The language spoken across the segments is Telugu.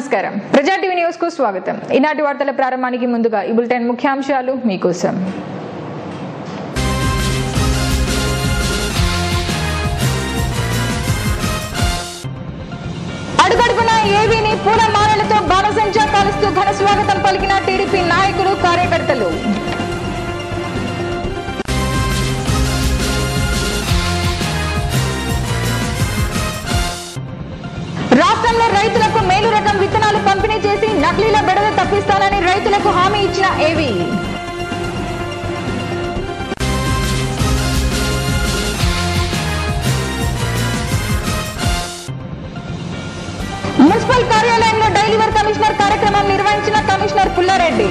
నమస్కారం ప్రజా టీవీ న్యూస్ కు స్వాగతం. ఈనాటి వార్తల ప్రారంభానికి ముందుగా ఈ బులెటిన్ ముఖ్యాంశాలు మీకోసం. అడుగడుగున ఏవీని పూల మాలలతో బాణసంచా కాలుస్తూ ఘన స్వాగతం పలికిన టీడీపీ నాయకులు కార్యకర్తలు. రాష్ట్రంలో రైతులకు మేలు రకం విత్తనాలు పంపిణీ చేసి నకిలీల బెడద తప్పిస్తానని రైతులకు హామీ ఇచ్చిన ఏవీ. మున్సిపల్ కార్యాలయంలో డైలీ వర్క్ కమిషనర్ కార్యక్రమం నిర్వహించిన కమిషనర్ పుల్లారెడ్డి.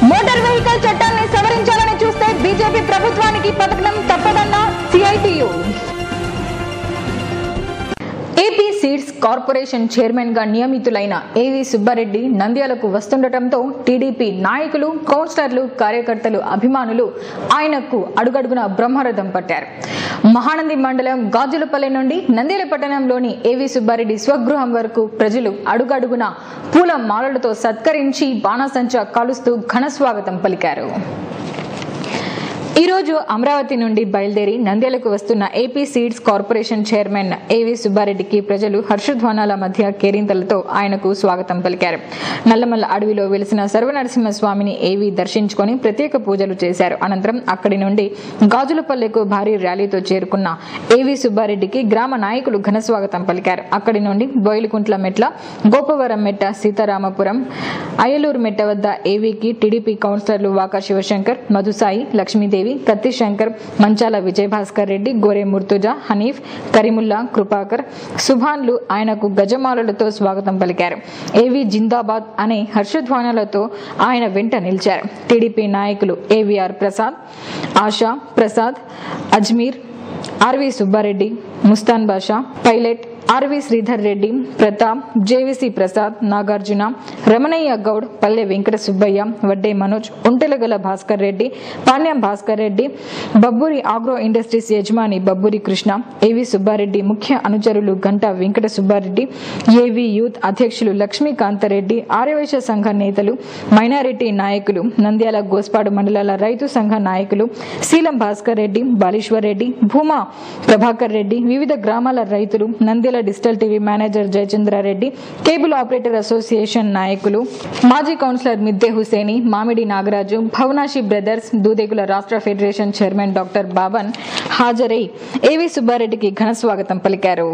మోటార్ వెహికల్ చట్టాన్ని సవరించాలని చూస్తే బీజేపీ ప్రభుత్వానికి పతనం తప్పదన్న CITU. AP seeds corporation chairman గా నియమితులైన ఏవి సుబ్బారెడ్డి నంద్యాలకు వస్తుండటంతో టీడీపీ నాయకులు, కౌన్సిలర్లు, కార్యకర్తలు, అభిమానులు ఆయనకు అడుగడుగున బ్రహ్మరథం పట్టారు. మహానంది మండలం గాజులపల్లె నుండి నంద్యాల పట్టణంలోని ఏవి సుబ్బారెడ్డి స్వగృహం వరకు ప్రజలు అడుగడుగున పూల మాలలతో సత్కరించి బాణసంచా కాలుస్తూ ఘన స్వాగతం పలికారు. ఈ రోజు అమరావతి నుండి బయలుదేరి నంద్యాలకు వస్తున్న ఏపీ సీడ్స్ కార్పొరేషన్ చైర్మన్ ఏవి సుబ్బారెడ్డికి ప్రజలు హర్షధ్వానాల మధ్య కేరింతలతో ఆయనకు స్వాగతం పలికారు. నల్లమల్ల అడవిలో వెలిసిన సర్వనరసింహస్వామిని ఏవి దర్శించుకొని ప్రత్యేక పూజలు చేశారు. అనంతరం అక్కడి నుండి గాజులపల్లెకు భారీ ర్యాలీతో చేరుకున్న ఏవి సుబ్బారెడ్డికి గ్రామ నాయకులు ఘన స్వాగతం పలికారు. అక్కడి నుండి బోయిలకుంట్ల మెట్ల, గోపవరం మెట్ట, సీతారామపురం, అయలూరు మెట్ట వద్ద ఏవీకి టీడీపీ కౌన్సిలర్లు వాకా శివశంకర్, మధుసాయి, లక్ష్మీదేవి, కత్తి శంకర్, మంచాల విజయభాస్కర్ రెడ్డి, గోరే ముర్తుజా, హనీఫ్, కరీముల్లా, కృపాకర్, సుభాన్లు ఆయనకు గజమాలలతో స్వాగతం పలికారు. ఏవి జిందాబాద్ అనే హర్షధ్వానాలతో ఆయన వెంట నిలిచారు. టీడీపీ నాయకులు ఏవీఆర్ ప్రసాద్, ఆశా ప్రసాద్, అజ్మీర్, ఆర్వి సుబ్బారెడ్డి, ముస్తాన్ బాషా, pilot, RV Sridhar Reddy, Pratap, JVC Prasad, Nagarjuna, Ramanaiah Goud, పల్లె వెంకట సుబ్బయ్య, వడ్డే మనోజ్, ఒంటెలగల భాస్కర్ రెడ్డి, పాణ్యం భాస్కర్ రెడ్డి, బబ్బూరి ఆగ్రో ఇండస్ట్రీస్ యజమాని బబ్బూరి కృష్ణ, ఏవి సుబ్బారెడ్డి ముఖ్య అనుచరులు గంటా వెంకట సుబ్బారెడ్డి, ఏవి యూత్ అధ్యక్షులు లక్ష్మీకాంతరెడ్డి, ఆర్యవైశ్య సంఘ నేతలు, మైనారిటీ నాయకులు, నంద్యాల గోస్పాడు మండలాల రైతు సంఘ నాయకులు, శీలం భాస్కర్ రెడ్డి, బాలీశ్వర్ రెడ్డి, భూమా ప్రభాకర్ రెడ్డి, వివిధ గ్రామాల రైతులు, Nandyal digital TV manager Jayachandra Reddy, cable operator association నాయకులు, మాజీ కౌన్సిలర్ మిద్దె హుసేని, మామిడి నాగరాజు, భవనాశి బ్రదర్స్, దూదేగుల రాష్ట్ర ఫెడరేషన్ చైర్మన్ డాక్టర్ బాబన్ హాజరై ఏవి సుబ్బారెడ్డికి ఘన స్వాగతం పలికారు.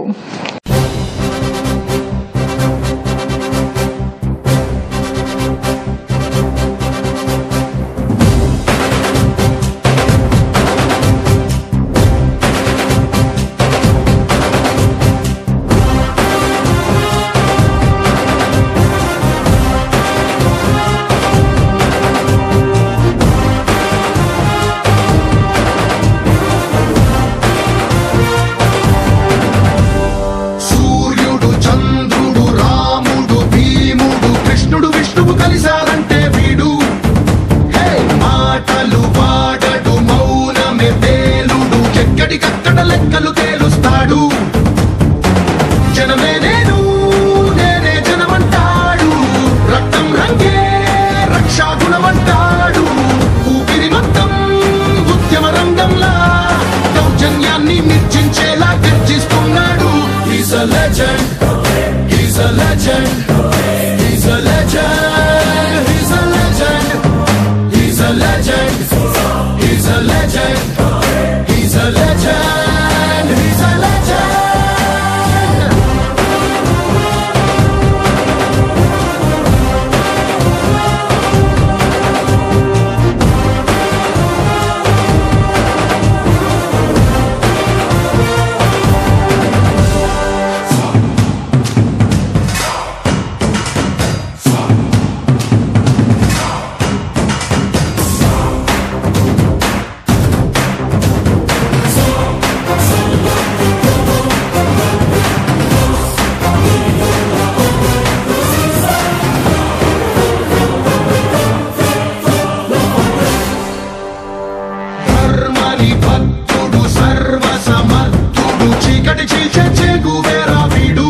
చెగువేరా వీడు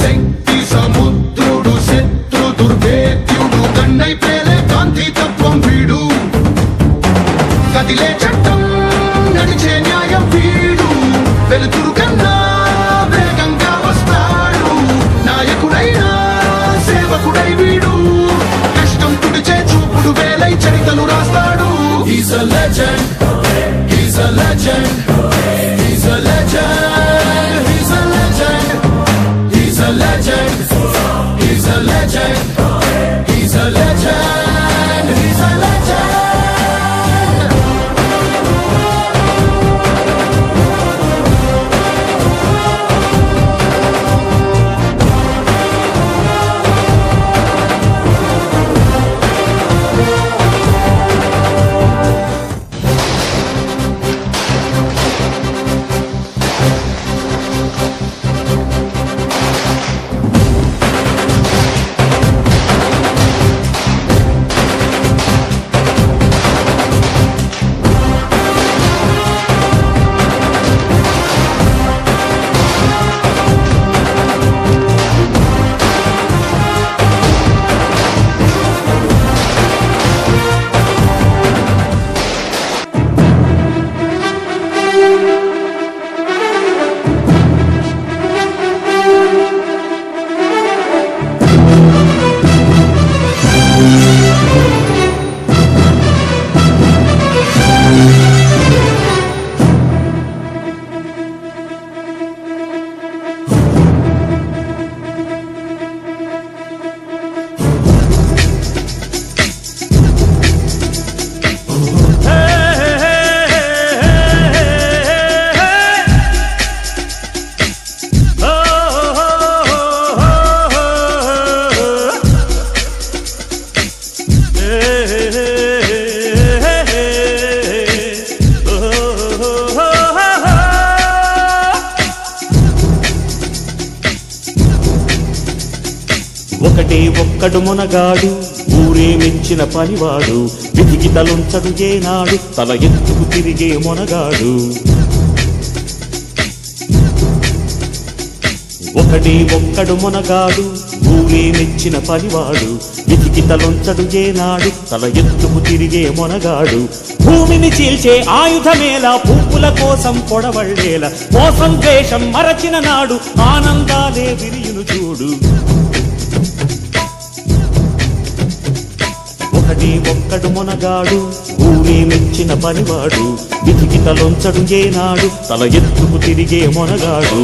శక్తి సముద్రుడు శత్రు దుర్వేద్యుడు కన్నై పేలే కాంతి తత్వం వీడు కదిలే చట్టం నడిచే న్యాయం వీడు వెలుతురు కన్నా వేగంగా వస్తాడు నాయకుడైనా సేవకుడై వీడు కష్టం తుడిచే చూపుడు వేలై చరితలు రాస్తాడు He's a legend, he's a legend, he's a legend, he's a legend, he's a legend, he's a legend, he's a legend, he's a legend. ఒకటే ఒక్కడు మునగాడు ఊరే మెచ్చిన పనివాడు విధికి తలుంచడు ఏనాడు తల ఎత్తుకు తిరిగే మునగాడు ఒకటే ఒక్కడు మునగాడు ఊరే మెచ్చిన పనివాడు విధికి తలుంచడు ఏనాడు తల ఎత్తుకు తిరిగే మునగాడు భూమిని చీల్చే ఆయుధమేలా పువ్వుల కోసం పొడవళ్ళేలా మోసం ద్వేషం మరచిన నాడు ఆనందాలే విరియును చూడు ఒకటి ఒక్కడు మునగాడు ఊరే మెచ్చిన పనివాడు విధికి తలొంచడు ఏనాడు తల ఎత్తుకు తిరిగే మునగాడు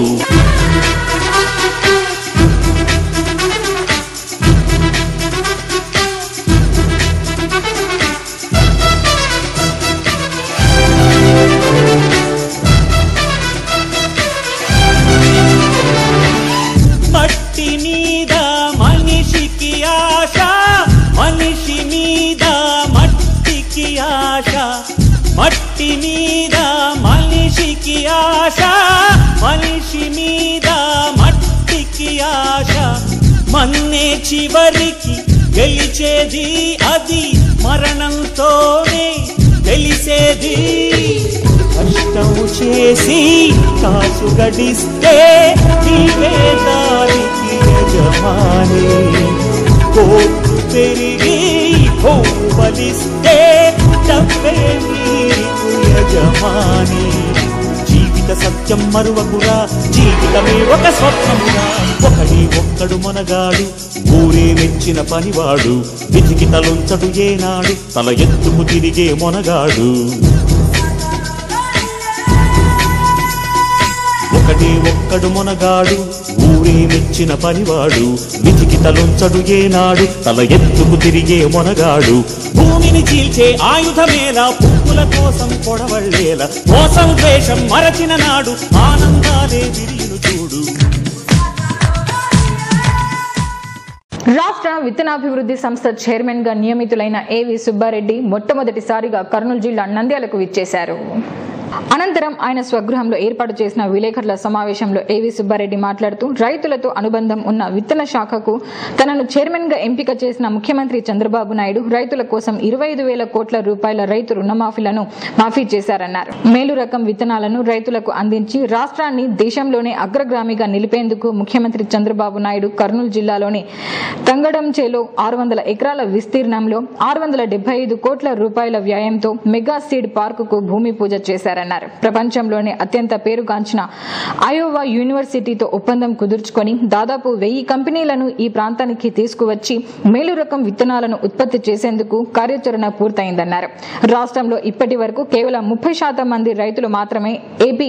మట్టి మీద మనిషికి ఆశ మనిషి మీద మట్టికి ఆశ మట్టి మీద మనిషికి ఆశ మనిషి మీద మట్టికి ఆశ మన్నే చివరికి గెలిచేది అది మరణంతోనే తెలిసేది కష్టం చేసి కాసు గడిస్తే నీవే దానికి యజమాని కోర్టు పెరిగి హోము బలిస్తే డబ్బే నీకు యజమాని జీవిత సత్యం మరువకురా జీవితమే ఒక స్వప్నమురా ఒకడి ఒక్కడు మునగాడు ఊరే మెచ్చిన పనివాడు విధికి తలుంచడు ఏనాడు తల ఎత్తుకు తిరిగే మునగాడు ఒకటి ఒక్కడు మునగాడు ఊరే మెచ్చిన పనివాడు విధికి తలుంచడు ఏనాడు తల ఎత్తుకు తిరిగే మునగాడు భూమిని చీల్చే ఆయుధమేలా పువ్వుల కోసం పొడవళ్ళేలా మోసం ద్వేషం మరచిన నాడు ఆనందాలే విరియును చూడు రాష్ట్ర విత్తనాభివృద్ధి సంస్థ చైర్మన్ గా నియమితులైన ఏవి సుబ్బారెడ్డి మొట్టమొదటిసారిగా కర్నూలు జిల్లా నంద్యాలకు విచ్చేశారు. అనంతరం ఆయన స్వగృహంలో ఏర్పాటు చేసిన విలేకరుల సమావేశంలో ఏవి సుబ్బారెడ్డి మాట్లాడుతూ రైతులతో అనుబంధం ఉన్న విత్తన శాఖకు తనను చైర్మన్ గా ఎంపిక చేసిన ముఖ్యమంత్రి చంద్రబాబు నాయుడు రైతుల కోసం 25,000 కోట్ల రూపాయల రైతు రుణమాఫీలను మాఫీ చేశారన్నారు. మేలు రకం విత్తనాలను రైతులకు అందించి రాష్ట్రాన్ని దేశంలోనే అగ్రగామిగా నిలిపేందుకు ముఖ్యమంత్రి చంద్రబాబు నాయుడు కర్నూలు జిల్లాలోని తంగడంచేలో 600 ఎకరాల విస్తీర్ణంలో 675 కోట్ల రూపాయల వ్యయంతో మెగా సీడ్ పార్కుకు భూమి పూజ చేశారన్నారు. ప్రపంచంలోనే అత్యంత పేరుగాంచిన అయోవా యూనివర్సిటీతో ఒప్పందం కుదుర్చుకొని దాదాపు 1000 కంపెనీలను ఈ ప్రాంతానికి తీసుకువచ్చి మేలు రకం విత్తనాలను ఉత్పత్తి చేసేందుకు కార్యాచరణ పూర్తయిందన్నారు. రాష్ట్రంలో ఇప్పటి వరకు కేవలం 30% మంది రైతులు మాత్రమే ఏపీ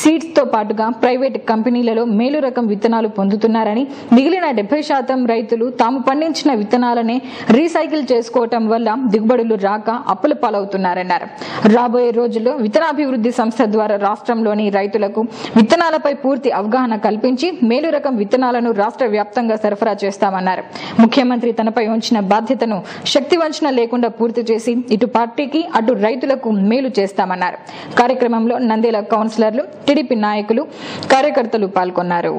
సీడ్స్ తో పాటుగా ప్రైవేట్ కంపెనీలలో మేలు రకం విత్తనాలు పొందుతున్నారని, మిగిలిన 70% రైతులు తాము పండించిన విత్తనాలనే రీసైకిల్ చేసుకోవటం వల్ల దిగుబడులు రాక అప్పుల పాలవుతున్నారన్నారు. రాబోయే రోజుల్లో విత్తనాభివృద్ధి సంస్థ ద్వారా రాష్ట్రంలోని రైతులకు విత్తనాలపై పూర్తి అవగాహన కల్పించి మేలు రకం విత్తనాలను రాష్ట్ర వ్యాప్తంగా సరఫరా చేస్తామన్నారు. ముఖ్యమంత్రి తనపై ఉంచిన బాధ్యతను శక్తి వంచన లేకుండా పూర్తి చేసి ఇటు పార్టీకి అటు రైతులకు మేలు చేస్తామన్నారు. కార్యక్రమంలో నంద్యాల కౌన్సిలర్లు, టీడీపీ నాయకులు, కార్యకర్తలు పాల్గొన్నారు.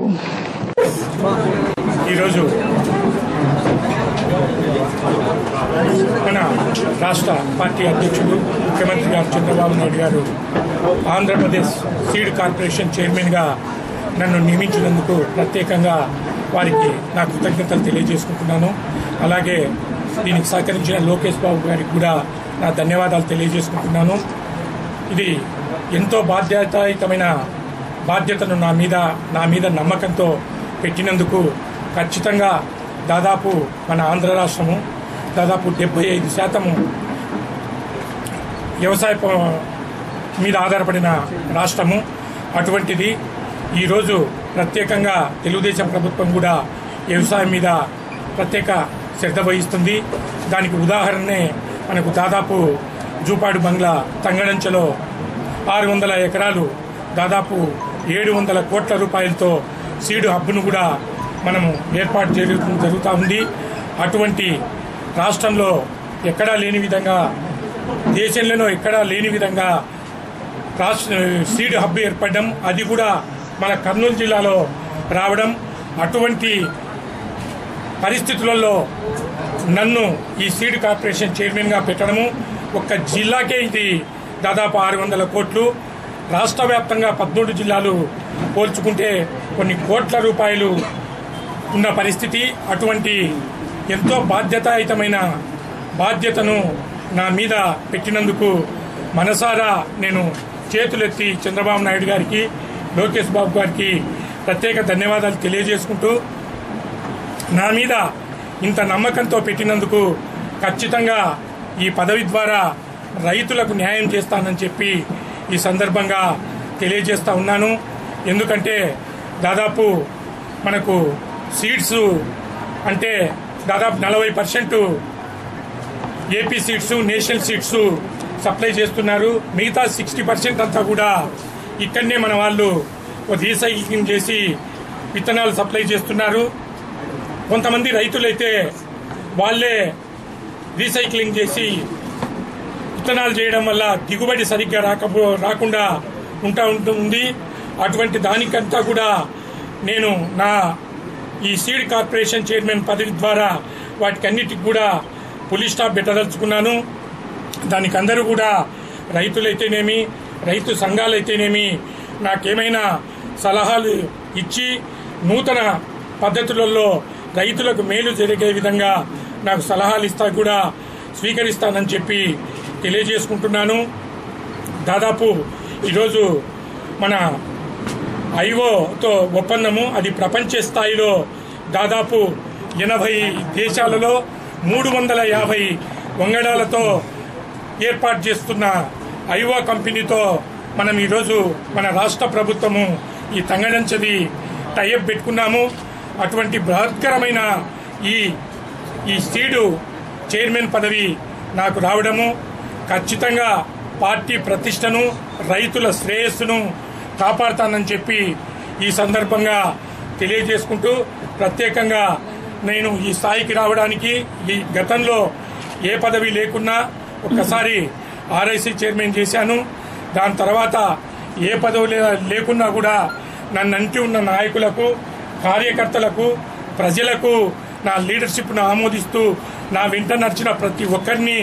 ఈరోజు మన రాష్ట్ర పార్టీ అధ్యక్షుడు ముఖ్యమంత్రి గారు చంద్రబాబు నాయుడు గారు ఆంధ్రప్రదేశ్ సీడ్ కార్పొరేషన్ చైర్మన్గా నన్ను నియమించినందుకు ప్రత్యేకంగా వారికి నా కృతజ్ఞతలు తెలియజేసుకుంటున్నాను. అలాగే దీనికి సహకరించిన లోకేష్ బాబు గారికి కూడా నా ధన్యవాదాలు తెలియజేసుకుంటున్నాను. ఇది ఎంతో బాధ్యతాయుతమైన బాధ్యతను నా మీద నమ్మకంతో పెట్టినందుకు ఖచ్చితంగా దాదాపు మన ఆంధ్ర రాష్ట్రము దాదాపు 75% వ్యవసాయ మీద ఆధారపడిన రాష్ట్రము. అటువంటిది ఈరోజు ప్రత్యేకంగా తెలుగుదేశం ప్రభుత్వం కూడా వ్యవసాయం మీద ప్రత్యేక శ్రద్ధ వహిస్తుంది. దానికి ఉదాహరణే మనకు దాదాపు జూపాడు బంగ్లా తంగడంచలో 600 ఎకరాలు దాదాపు 700 కోట్ల రూపాయలతో సీడ్ హబ్ను కూడా మనము ఏర్పాటు జరుగుతూ ఉంది. అటువంటి రాష్ట్రంలో ఎక్కడా లేని విధంగా, దేశంలోనూ ఎక్కడా లేని విధంగా సీడ్ హబ్ ఏర్పడడం, అది కూడా మన కర్నూలు జిల్లాలో రావడం, అటువంటి పరిస్థితులలో నన్ను ఈ సీడ్ కార్పొరేషన్ చైర్మన్గా పెట్టడము, ఒక్క జిల్లాకే ఇది దాదాపు 600 కోట్లు, రాష్ట్ర వ్యాప్తంగా 13 జిల్లాలు పోల్చుకుంటే కొన్ని కోట్ల రూపాయలు ఉన్న పరిస్థితి. అటువంటి ఎంతో బాధ్యతాయుతమైన బాధ్యతను నా మీద పెట్టినందుకు మనసారా నేను చేతులెత్తి చంద్రబాబు నాయుడు గారికి, లోకేష్ బాబు గారికి ప్రత్యేక ధన్యవాదాలు తెలియజేసుకుంటూ, నా మీద ఇంత నమ్మకంతో పెట్టినందుకు ఖచ్చితంగా ఈ పదవి ద్వారా రైతులకు న్యాయం చేస్తానని చెప్పి ఈ సందర్భంగా తెలియజేస్తా ఉన్నాను. ఎందుకంటే దాదాపు మనకు సీడ్స్ అంటే దాదాపు 40% AP seeds, national seeds supply చేస్తున్నారు. మిగతా 60% అంతా కూడా ఇక్కడనే మన వాళ్ళు రీసైక్లింగ్ చేసి విత్తనాలు సప్లై చేస్తున్నారు. కొంతమంది రైతులైతే వాళ్ళే రీసైక్లింగ్ చేసి విత్తనాలు చేయడం వల్ల దిగుబడి సరిగ్గా రాకుండా ఉంటుంది. అటువంటి దానికంతా కూడా నేను నా ఈ సీడ్ కార్పొరేషన్ చైర్మన్ పదవి ద్వారా వాటికన్నిటికి కూడా పులి స్టాప్ పెట్టదలుచుకున్నాను. దానికి అందరూ కూడా రైతులైతేనేమి, రైతు సంఘాలైతేనేమి నాకేమైనా సలహాలు ఇచ్చి నూతన పద్ధతులలో రైతులకు మేలు జరిగే విధంగా నాకు సలహాలు ఇస్తా కూడా స్వీకరిస్తానని చెప్పి తెలియజేసుకుంటున్నాను. దాదాపు ఈరోజు మన ఐఓతో ఒప్పందము, అది ప్రపంచ స్థాయిలో దాదాపు 80 దేశాలలో 350 వంగడాలతో ఏర్పాటు చేస్తున్న ఐఓ కంపెనీతో మనం ఈరోజు మన రాష్ట్ర ప్రభుత్వము ఈ తంగడంచది టైఅప్ పెట్టుకున్నాము. అటువంటి బృహత్కరమైన ఈ సీడు చైర్మన్ పదవి నాకు రావడము ఖచ్చితంగా పార్టీ ప్రతిష్టను, రైతుల శ్రేయస్సును కాపాడుతానని చెప్పి ఈ సందర్భంగా తెలియజేసుకుంటూ, ప్రత్యేకంగా నేను ఈ స్థాయికి రావడానికి ఈ గతంలో ఏ పదవి లేకున్నా ఒక్కసారి ఆర్ఐసి చైర్మన్ చేశాను. దాని తర్వాత ఏ పదవి లేకున్నా కూడా నన్నంటి ఉన్న నాయకులకు, కార్యకర్తలకు, ప్రజలకు నా లీడర్షిప్ను ఆమోదిస్తూ నా వెంట నడిచిన ప్రతి ఒక్కరిని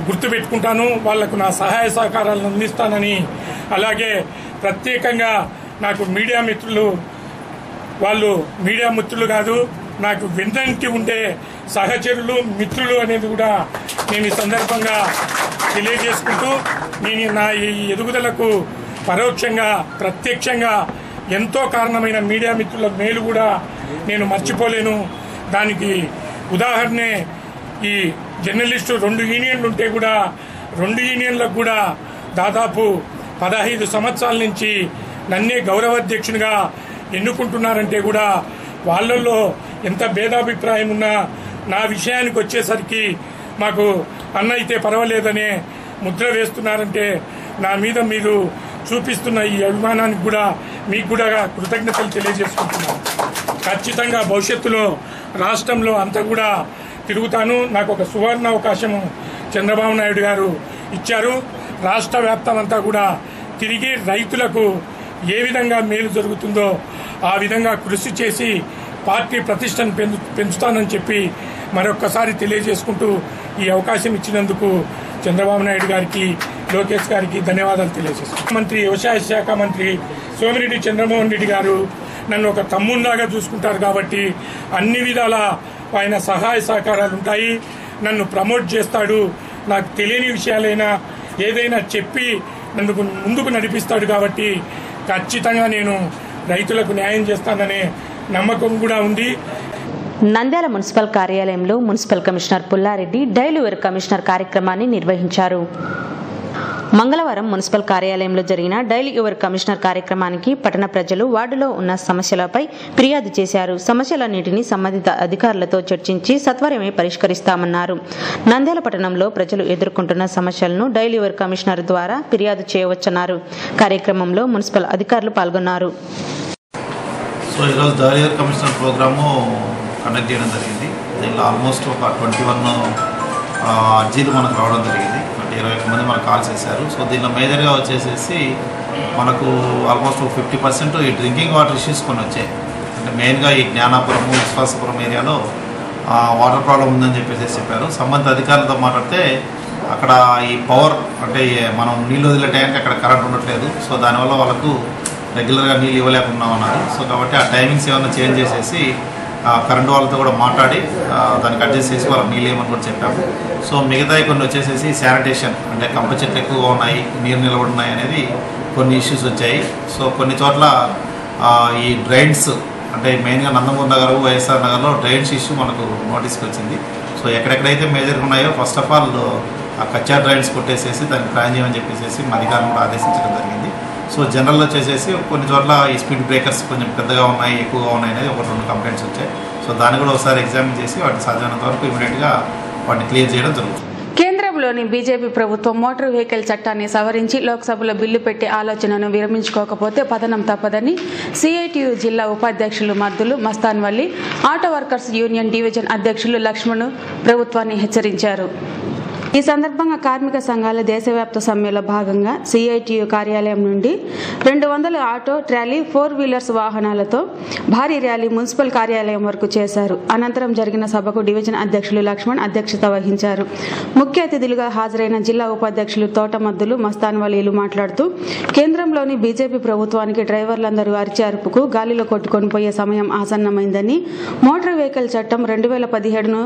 గుర్తుపెట్టుకుంటాను. వాళ్లకు నా సహాయ సహకారాలను అందిస్తానని, అలాగే ప్రత్యేకంగా నాకు మీడియా మిత్రులు, వాళ్ళు మీడియా మిత్రులు కాదు, నాకు వెన్నంటి ఉండే సహచరులు, మిత్రులు అనేది కూడా నేను ఈ సందర్భంగా తెలియజేసుకుంటూ, నేను నా ఈ ఎదుగుదలకు పరోక్షంగా ప్రత్యక్షంగా ఎంతో కారణమైన మీడియా మిత్రుల మేలు కూడా నేను మర్చిపోలేను. దానికి ఉదాహరణే ఈ జర్నలిస్టు 2 యూనియన్లు ఉంటే కూడా 2 యూనియన్లకు కూడా దాదాపు 15 సంవత్సరాల నుంచి నన్నే గౌరవాధ్యక్షునిగా ఎన్నుకుంటున్నారంటే కూడా వాళ్ళల్లో ఎంత భేదాభిప్రాయం ఉన్నా నా విషయానికి వచ్చేసరికి మాకు అన్న అయితే పర్వాలేదనే ముద్ర వేస్తున్నారంటే నా మీద మీరు చూపిస్తున్న ఈ అభిమానానికి కూడా మీకు కూడా కృతజ్ఞతలు తెలియజేసుకుంటున్నాను. ఖచ్చితంగా భవిష్యత్తులో రాష్ట్రంలో అంతా కూడా తిరుగుతాను. నాకు ఒక సువర్ణ అవకాశము చంద్రబాబు నాయుడు గారు ఇచ్చారు. రాష్ట్ర వ్యాప్తం అంతా కూడా తిరిగి రైతులకు ఏ విధంగా మేలు జరుగుతుందో ఆ విధంగా కృషి చేసి పార్టీ ప్రతిష్టను పెంచుతానని చెప్పి మరొక్కసారి తెలియజేసుకుంటూ ఈ అవకాశం ఇచ్చినందుకు చంద్రబాబు నాయుడు గారికి, లోకేష్ గారికి ధన్యవాదాలు తెలియజేస్తాను. మంత్రి వ్యవసాయ శాఖ మంత్రి సోమిరెడ్డి చంద్రమోహన్ రెడ్డి గారు నన్ను ఒక తమ్ముళ్లాగా చూసుకుంటారు కాబట్టి అన్ని విధాల ఆయన సహాయ సహకారాలు ఉంటాయి. నన్ను ప్రమోట్ చేస్తాడు. నాకు తెలియని విషయాలైనా ఏదైనా చెప్పి నన్ను ముందుకు నడిపిస్తాడు కాబట్టి ఖచ్చితంగా నేను రైతులకు న్యాయం చేస్తాననే నమ్మకం కూడా ఉంది. నంద్యాల మున్సిపల్ కార్యాలయంలో మున్సిపల్ కమిషనర్ పుల్లారెడ్డి డైలీ వేర్ కమిషనర్ కార్యక్రమాన్ని నిర్వహించారు. మంగళవారం మున్సిపల్ కార్యాలయంలో జరిగిన డైలీ యువర్ కమిషనర్ కార్యక్రమానికి పట్టణ ప్రజలు వార్డులో ఉన్న సమస్యలపై ఫిర్యాదు చేశారు. సమస్యలన్నింటినీ సంబంధిత అధికారులతో చర్చించి సత్వరమే పరిష్కరిస్తామన్నారు. నంద్యాల పట్టణంలో ప్రజలు ఎదుర్కొంటున్న సమస్యలను డైలీ యువర్ కమిషనర్ ద్వారా ఫిర్యాదు చేయవచ్చన్నారు. కార్యక్రమంలో మున్సిపల్ అధికారులు పాల్గొన్నారు. సో ఈరోజు dial your commissioner program conduct చేయడం జరిగింది. దీనిలో ఆల్మోస్ట్ ఒక 21 అర్జీలు మనకు రావడం జరిగింది. 21 మంది మనకు కాల్ చేశారు. సో దీనిలో మేజర్గా వచ్చేసేసి మనకు ఆల్మోస్ట్ 50% ఈ డ్రింకింగ్ వాటర్ ఇష్యూస్ కొన్ని వచ్చాయి. అంటే మెయిన్గా ఈ జ్ఞానాపురము, విశ్వాసపురం ఏరియాలో వాటర్ ప్రాబ్లం ఉందని చెప్పారు. సంబంధిత అధికారులతో మాట్లాడితే అక్కడ ఈ పవర్ అంటే మనం నీళ్ళు వదిలే టైంకి అక్కడ కరెంట్ ఉండట్లేదు. సో దానివల్ల వాళ్ళకు రెగ్యులర్గా నీళ్ళు ఇవ్వలేకున్నామన్నారు. సో కాబట్టి ఆ టైమింగ్స్ ఏమైనా చేంజ్ చేసేసి కరెంటు వాళ్ళతో కూడా మాట్లాడి దానికి అడ్జస్ట్ చేసి వాళ్ళకి నీళ్ళు ఏమని కూడా చెప్పాము. సో మిగతాయి కొన్ని వచ్చేసేసి శానిటేషన్ అంటే కంప చెట్లు ఎక్కువగా ఉన్నాయి, నీరు నిలబడున్నాయి అనేది కొన్ని ఇష్యూస్ వచ్చాయి. సో కొన్ని చోట్ల ఈ డ్రైన్స్ అంటే మెయిన్గా నందమూరి నగర్, వైఎస్ఆర్ నగర్లో డ్రైన్స్ ఇష్యూ మనకు నోటీస్కి వచ్చింది. సో ఎక్కడెక్కడైతే మేజర్గా ఉన్నాయో ఫస్ట్ ఆఫ్ ఆల్ ఆ కచ్చా డ్రైన్స్ కొట్టేసేసి దానికి ప్లాన్ చేయమని చెప్పేసి అధికారులను కూడా ఆదేశించడం జరిగింది. సో జనరల్లో వచ్చేసేసి కొన్ని చోట్ల ఈ స్పీడ్ బ్రేకర్స్ కొంచెం పెద్దగా ఉన్నాయి, ఎక్కువగా ఉన్నాయి అనేది 1-2 కంప్లైంట్స్ వచ్చాయి. సో దాన్ని కూడా ఒకసారి ఎగ్జామిన్ చేసి వాటిని సాధ్యమైనంత వరకు ఇమీడియట్గా వాటిని క్లియర్ చేయడం జరుగుతుంది. కేంద్రంలోని బీజేపీ ప్రభుత్వం మోటార్ వెహికల్ చట్టాన్ని సవరించి లోక్సభలో బిల్లు పెట్టే ఆలోచనను విరమించుకోకపోతే పతనం తప్పదని సిఐటియు జిల్లా ఉపాధ్యక్షులు Maddulu Mastan Valli, auto workers union division అధ్యక్షులు లక్ష్మణ్ ప్రభుత్వాన్ని హెచ్చరించారు. ఈ సందర్భంగా కార్మిక సంఘాల దేశవ్యాప్త సమ్మెలో భాగంగా సిఐటియు కార్యాలయం నుండి 200 ఆటో, ట్రాలీ, 4 వీలర్స్ వాహనాలతో భారీ ర్యాలీ మున్సిపల్ కార్యాలయం వరకు చేశారు. అనంతరం జరిగిన సభకు డివిజన్ అధ్యక్షులు లక్ష్మణ్ అధ్యక్షత వహించారు. ముఖ్య అతిథులుగా హాజరైన జిల్లా ఉపాధ్యక్షులు తోటమద్దులు మస్తాన్ వలీలు మాట్లాడుతూ కేంద్రంలోని బీజేపీ ప్రభుత్వానికి డ్రైవర్లందరూ అరిచే అరుపుకు గాలిలో కొట్టుకొని పోయే సమయం ఆసన్నమైందని, మోటార్ వెహికల్ చట్టం 2017ను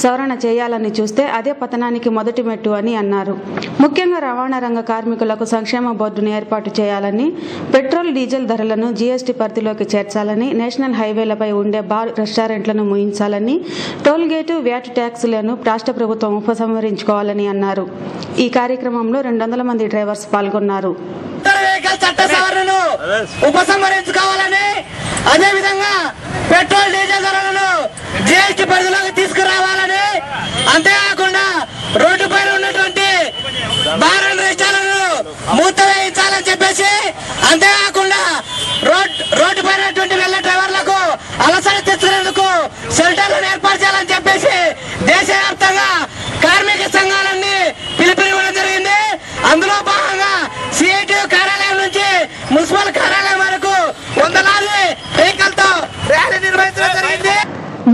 సవరణ చేయాలని చూస్తే అదే పతనానికి మొదటి మెట్టు అని అన్నారు. ముఖ్యంగా రవాణా రంగ కార్మికులకు సంక్షేమ బోర్డును ఏర్పాటు చేయాలని, పెట్రోల్, డీజిల్ ధరలను జీఎస్టీ పరిధిలోకి చేర్చాలని, నేషనల్ హైవేలపై ఉండే బార్, రెస్టారెంట్లను ముయించాలని, టోల్ గేటు, వ్యాట్ ట్యాక్సులను రాష్ట్ర ప్రభుత్వం ఉపసంహరించుకోవాలని అన్నారు. ఈ కార్యక్రమంలో 200 మంది డ్రైవర్స్ పాల్గొన్నారు. ఉపసంహరించుకోవాలని, అదేవిధంగా పెట్రోల్, డీజిల్ ధరలను జీఎస్టీ పరిధిలోకి తీసుకురావాలని, అంతేకాకుండా రోడ్డు పైన ఉన్నటువంటి బార్ అండ్ రెస్టారెంట్లను మూతవేయించాలని చెప్పేసి, అంతేకాకుండా రోడ్డు పైన వెళ్లే డ్రైవర్లకు అలసట తెచ్చుకునేందుకు షెల్టర్లను ఏర్పాటు చేయాలని చెప్పేసి దేశవ్యాప్తంగా కార్మిక సంఘాలన్నీ పిలుపునివ్వడం జరిగింది. అందులో భాగంగా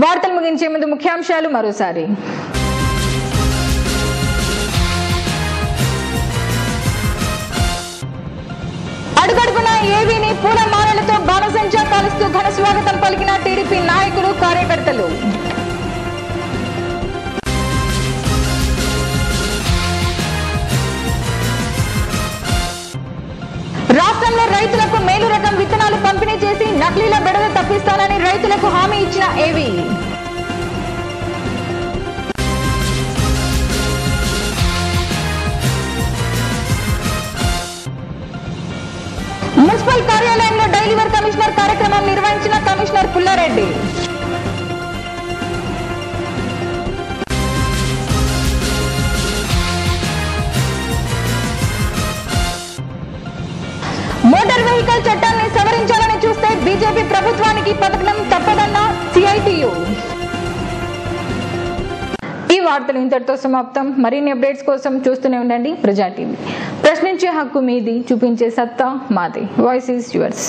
వార్తలు ముగించే ముందు ముఖ్యాంశాలు మరోసారి. అడుగడుగున ఏవీని పూలమాలలతో బాణసంచా కాలుస్తూ ఘన స్వాగతం పలికిన టీడీపీ నాయకులు, కార్యకర్తలు. రాష్ట్రంలో రైతులకు మేలు రకం విత్తనాలు పంపిణీ చేసి నకిలీల బెడద తప్పిస్తానని రైతులకు హామీ ఇచ్చిన ఏవీ. మున్సిపల్ కార్యాలయంలో డైలీ వర్క్ కమిషనర్ కార్యక్రమం నిర్వహించిన కమిషనర్ పుల్లారెడ్డి. మోటార్ వెహికల్ చట్టాన్ని సవరించాలని చూస్తే బీజేపీ ప్రభుత్వానికి పతనం తప్పదన్న సిఐటియు. ఈ వార్తలు ఇంతటితో సమాప్తం. మరిన్ని అప్డేట్స్ కోసం చూస్తూనే ఉండండి ప్రజా టీవీ. ప్రశ్నించే హక్కు మీది, చూపించే సత్తా మాది. Voice is yours.